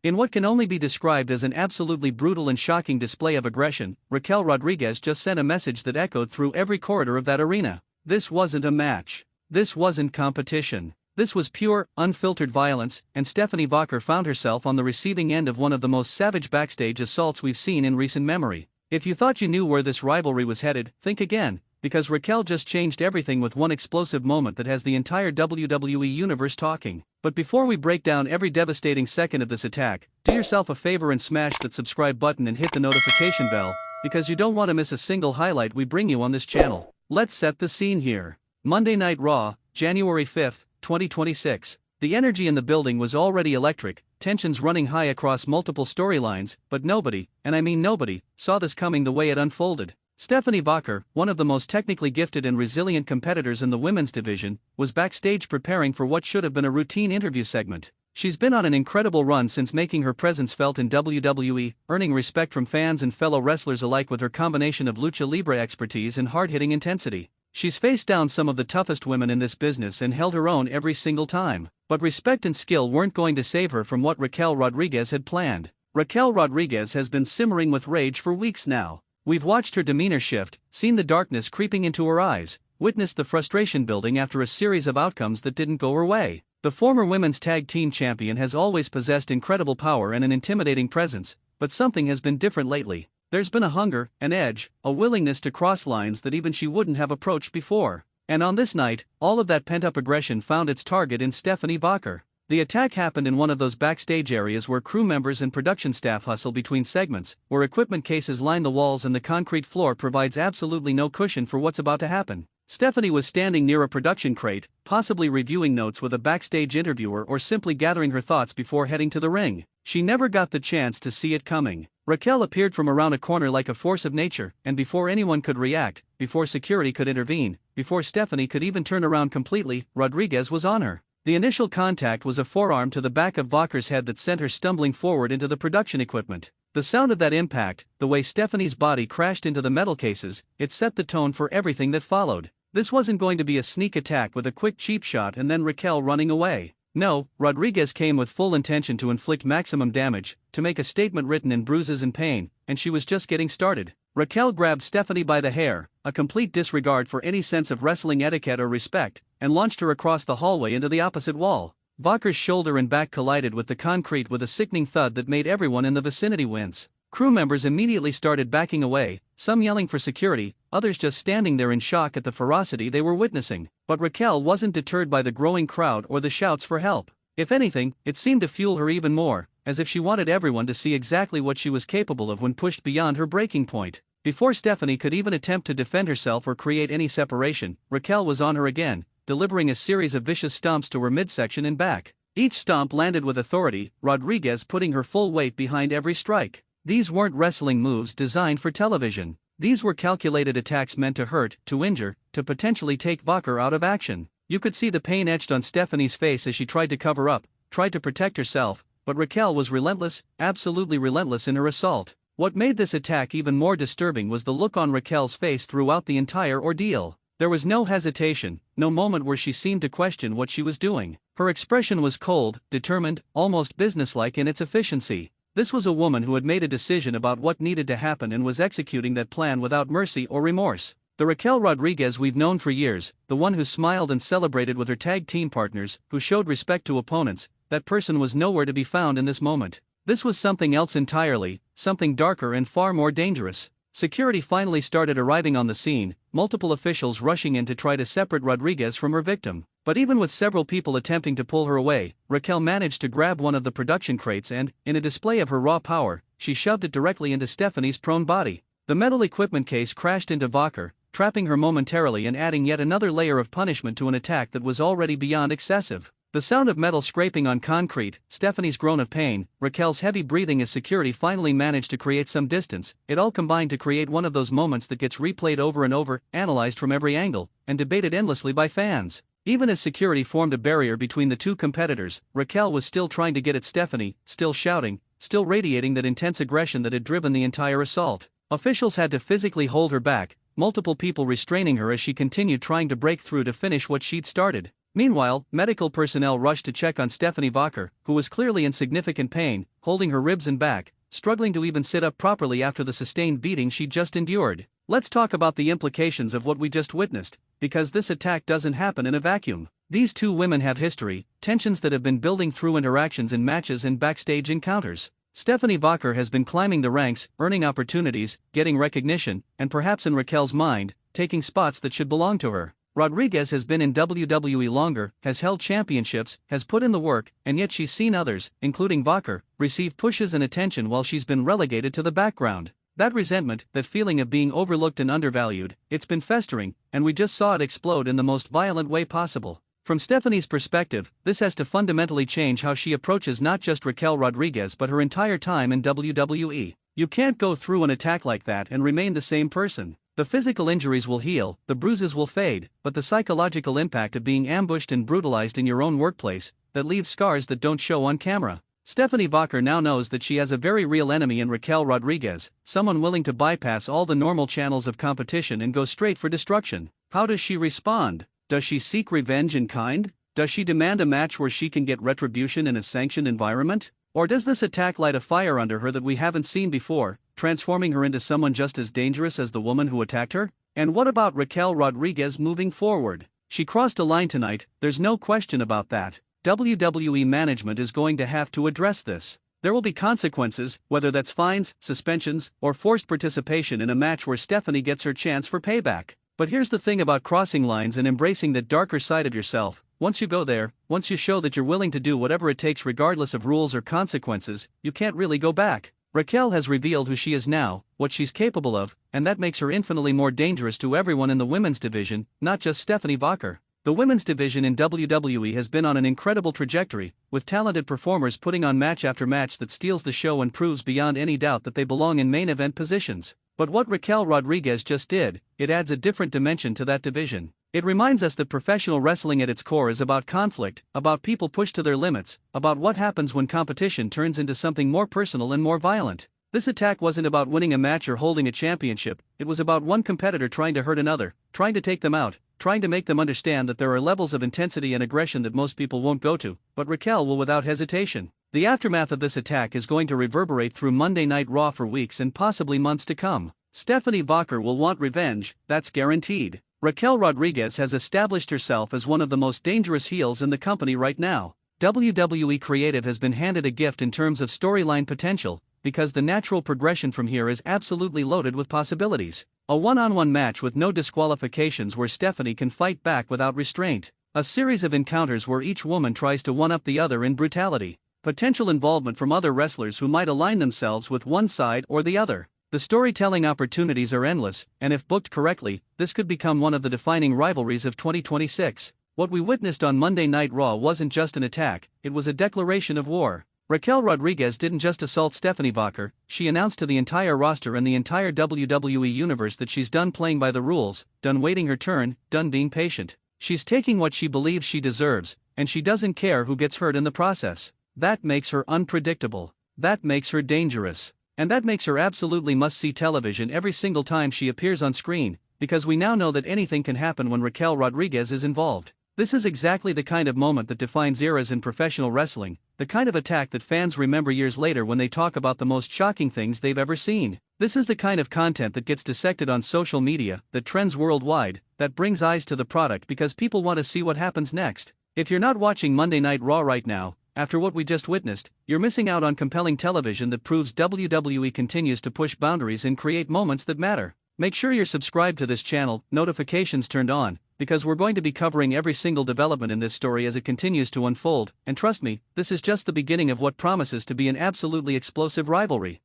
In what can only be described as an absolutely brutal and shocking display of aggression, Raquel Rodriguez just sent a message that echoed through every corridor of that arena. This wasn't a match. This wasn't competition. This was pure, unfiltered violence, and Stephanie Vaquer found herself on the receiving end of one of the most savage backstage assaults we've seen in recent memory. If you thought you knew where this rivalry was headed, think again, because Raquel just changed everything with one explosive moment that has the entire WWE universe talking. But before we break down every devastating second of this attack, do yourself a favor and smash that subscribe button and hit the notification bell, because you don't want to miss a single highlight we bring you on this channel. Let's set the scene here. Monday Night Raw, January 5, 2026. The energy in the building was already electric, tensions running high across multiple storylines, but nobody, and I mean nobody, saw this coming the way it unfolded. Stephanie Vaquer, one of the most technically gifted and resilient competitors in the women's division, was backstage preparing for what should have been a routine interview segment. She's been on an incredible run since making her presence felt in WWE, earning respect from fans and fellow wrestlers alike with her combination of lucha libre expertise and hard-hitting intensity. She's faced down some of the toughest women in this business and held her own every single time. But respect and skill weren't going to save her from what Raquel Rodriguez had planned. Raquel Rodriguez has been simmering with rage for weeks now. We've watched her demeanor shift, seen the darkness creeping into her eyes, witnessed the frustration building after a series of outcomes that didn't go her way. The former women's tag team champion has always possessed incredible power and an intimidating presence, but something has been different lately. There's been a hunger, an edge, a willingness to cross lines that even she wouldn't have approached before. And on this night, all of that pent-up aggression found its target in Stephanie Vaquer. The attack happened in one of those backstage areas where crew members and production staff hustle between segments, where equipment cases line the walls and the concrete floor provides absolutely no cushion for what's about to happen. Stephanie was standing near a production crate, possibly reviewing notes with a backstage interviewer or simply gathering her thoughts before heading to the ring. She never got the chance to see it coming. Raquel appeared from around a corner like a force of nature, and before anyone could react, before security could intervene, before Stephanie could even turn around completely, Rodriguez was on her. The initial contact was a forearm to the back of Vaquer's head that sent her stumbling forward into the production equipment. The sound of that impact, the way Stephanie's body crashed into the metal cases, it set the tone for everything that followed. This wasn't going to be a sneak attack with a quick cheap shot and then Raquel running away. No, Rodriguez came with full intention to inflict maximum damage, to make a statement written in bruises and pain, and she was just getting started. Raquel grabbed Stephanie by the hair, a complete disregard for any sense of wrestling etiquette or respect, and launched her across the hallway into the opposite wall. Vaquer's shoulder and back collided with the concrete with a sickening thud that made everyone in the vicinity wince. Crew members immediately started backing away, some yelling for security, others just standing there in shock at the ferocity they were witnessing. But Raquel wasn't deterred by the growing crowd or the shouts for help. If anything, it seemed to fuel her even more, as if she wanted everyone to see exactly what she was capable of when pushed beyond her breaking point. Before Stephanie could even attempt to defend herself or create any separation, Raquel was on her again, delivering a series of vicious stomps to her midsection and back. Each stomp landed with authority, Rodriguez putting her full weight behind every strike. These weren't wrestling moves designed for television. These were calculated attacks meant to hurt, to injure, to potentially take Vaquer out of action. You could see the pain etched on Stephanie's face as she tried to cover up, tried to protect herself, but Raquel was relentless, absolutely relentless in her assault. What made this attack even more disturbing was the look on Raquel's face throughout the entire ordeal. There was no hesitation, no moment where she seemed to question what she was doing. Her expression was cold, determined, almost businesslike in its efficiency. This was a woman who had made a decision about what needed to happen and was executing that plan without mercy or remorse. The Raquel Rodriguez we've known for years, the one who smiled and celebrated with her tag team partners, who showed respect to opponents, that person was nowhere to be found in this moment. This was something else entirely, something darker and far more dangerous. Security finally started arriving on the scene, multiple officials rushing in to try to separate Rodriguez from her victim. But even with several people attempting to pull her away, Raquel managed to grab one of the production crates and, in a display of her raw power, she shoved it directly into Stephanie's prone body. The metal equipment case crashed into Vaquer, trapping her momentarily and adding yet another layer of punishment to an attack that was already beyond excessive. The sound of metal scraping on concrete, Stephanie's groan of pain, Raquel's heavy breathing as security finally managed to create some distance, it all combined to create one of those moments that gets replayed over and over, analyzed from every angle, and debated endlessly by fans. Even as security formed a barrier between the two competitors, Raquel was still trying to get at Stephanie, still shouting, still radiating that intense aggression that had driven the entire assault. Officials had to physically hold her back, multiple people restraining her as she continued trying to break through to finish what she'd started. Meanwhile, medical personnel rushed to check on Stephanie Vaquer, who was clearly in significant pain, holding her ribs and back, struggling to even sit up properly after the sustained beating she'd just endured. Let's talk about the implications of what we just witnessed, because this attack doesn't happen in a vacuum. These two women have history, tensions that have been building through interactions in matches and backstage encounters. Stephanie Vaquer has been climbing the ranks, earning opportunities, getting recognition, and perhaps in Raquel's mind, taking spots that should belong to her. Rodriguez has been in WWE longer, has held championships, has put in the work, and yet she's seen others, including Vaquer, receive pushes and attention while she's been relegated to the background. That resentment, that feeling of being overlooked and undervalued, it's been festering, and we just saw it explode in the most violent way possible. From Stephanie's perspective, this has to fundamentally change how she approaches not just Raquel Rodriguez but her entire time in WWE. You can't go through an attack like that and remain the same person. The physical injuries will heal, the bruises will fade, but the psychological impact of being ambushed and brutalized in your own workplace, that leaves scars that don't show on camera. Stephanie Vaquer now knows that she has a very real enemy in Raquel Rodriguez, someone willing to bypass all the normal channels of competition and go straight for destruction. How does she respond? Does she seek revenge in kind? Does she demand a match where she can get retribution in a sanctioned environment? Or does this attack light a fire under her that we haven't seen before, transforming her into someone just as dangerous as the woman who attacked her? And what about Raquel Rodriguez moving forward? She crossed a line tonight, there's no question about that. WWE management is going to have to address this. There will be consequences, whether that's fines, suspensions, or forced participation in a match where Stephanie gets her chance for payback. But here's the thing about crossing lines and embracing that darker side of yourself. Once you go there, once you show that you're willing to do whatever it takes regardless of rules or consequences, you can't really go back. Raquel has revealed who she is now, what she's capable of, and that makes her infinitely more dangerous to everyone in the women's division, not just Stephanie Vaquer. The women's division in WWE has been on an incredible trajectory, with talented performers putting on match after match that steals the show and proves beyond any doubt that they belong in main event positions. But what Raquel Rodriguez just did, it adds a different dimension to that division. It reminds us that professional wrestling at its core is about conflict, about people pushed to their limits, about what happens when competition turns into something more personal and more violent. This attack wasn't about winning a match or holding a championship, it was about one competitor trying to hurt another, trying to take them out, trying to make them understand that there are levels of intensity and aggression that most people won't go to, but Raquel will without hesitation. The aftermath of this attack is going to reverberate through Monday Night Raw for weeks and possibly months to come. Stephanie Vaquer will want revenge, that's guaranteed. Raquel Rodriguez has established herself as one of the most dangerous heels in the company right now. WWE Creative has been handed a gift in terms of storyline potential, because the natural progression from here is absolutely loaded with possibilities. A one-on-one match with no disqualifications where Stephanie can fight back without restraint. A series of encounters where each woman tries to one-up the other in brutality. Potential involvement from other wrestlers who might align themselves with one side or the other. The storytelling opportunities are endless, and if booked correctly, this could become one of the defining rivalries of 2026. What we witnessed on Monday Night Raw wasn't just an attack, it was a declaration of war. Raquel Rodriguez didn't just assault Stephanie Vaquer, she announced to the entire roster and the entire WWE universe that she's done playing by the rules, done waiting her turn, done being patient. She's taking what she believes she deserves, and she doesn't care who gets hurt in the process. That makes her unpredictable. That makes her dangerous. And that makes her absolutely must-see television every single time she appears on screen, because we now know that anything can happen when Raquel Rodriguez is involved. This is exactly the kind of moment that defines eras in professional wrestling, the kind of attack that fans remember years later when they talk about the most shocking things they've ever seen. This is the kind of content that gets dissected on social media, that trends worldwide, that brings eyes to the product because people want to see what happens next. If you're not watching Monday Night Raw right now, after what we just witnessed, you're missing out on compelling television that proves WWE continues to push boundaries and create moments that matter. Make sure you're subscribed to this channel, notifications turned on, because we're going to be covering every single development in this story as it continues to unfold, and trust me, this is just the beginning of what promises to be an absolutely explosive rivalry.